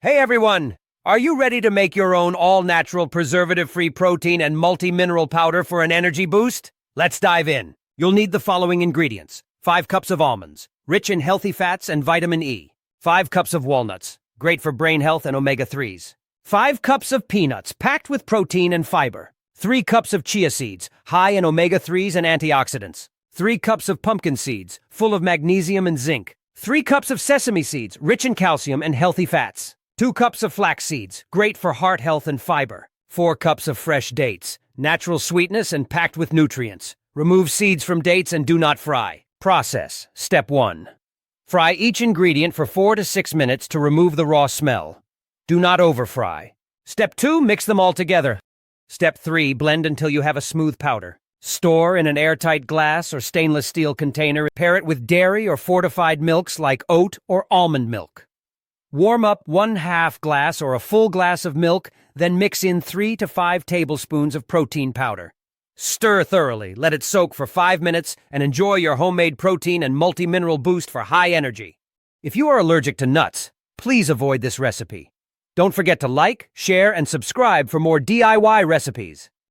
Hey everyone! Are you ready to make your own all-natural preservative-free protein and multi-mineral powder for an energy boost? Let's dive in. You'll need the following ingredients. 5 cups of almonds, rich in healthy fats and vitamin E. 5 cups of walnuts, great for brain health and omega-3s. 5 cups of peanuts, packed with protein and fiber. 3 cups of chia seeds, high in omega-3s and antioxidants. 3 cups of pumpkin seeds, full of magnesium and zinc. 3 cups of sesame seeds, rich in calcium and healthy fats. 2 cups of flax seeds, great for heart health and fiber. 4 cups of fresh dates, natural sweetness and packed with nutrients. Remove seeds from dates and do not fry. Process. Step 1. Fry each ingredient for 4 to 6 minutes to remove the raw smell. Do not over-fry. Step 2. Mix them all together. Step 3. Blend until you have a smooth powder. Store in an airtight glass or stainless steel container. Pair it with dairy or fortified milks like oat or almond milk. Warm up 1/2 glass or a full glass of milk, then mix in 3 to 5 tablespoons of protein powder. Stir thoroughly, let it soak for 5 minutes, and enjoy your homemade protein and multi-mineral boost for high energy. If you are allergic to nuts, please avoid this recipe. Don't forget to like, share, and subscribe for more DIY recipes.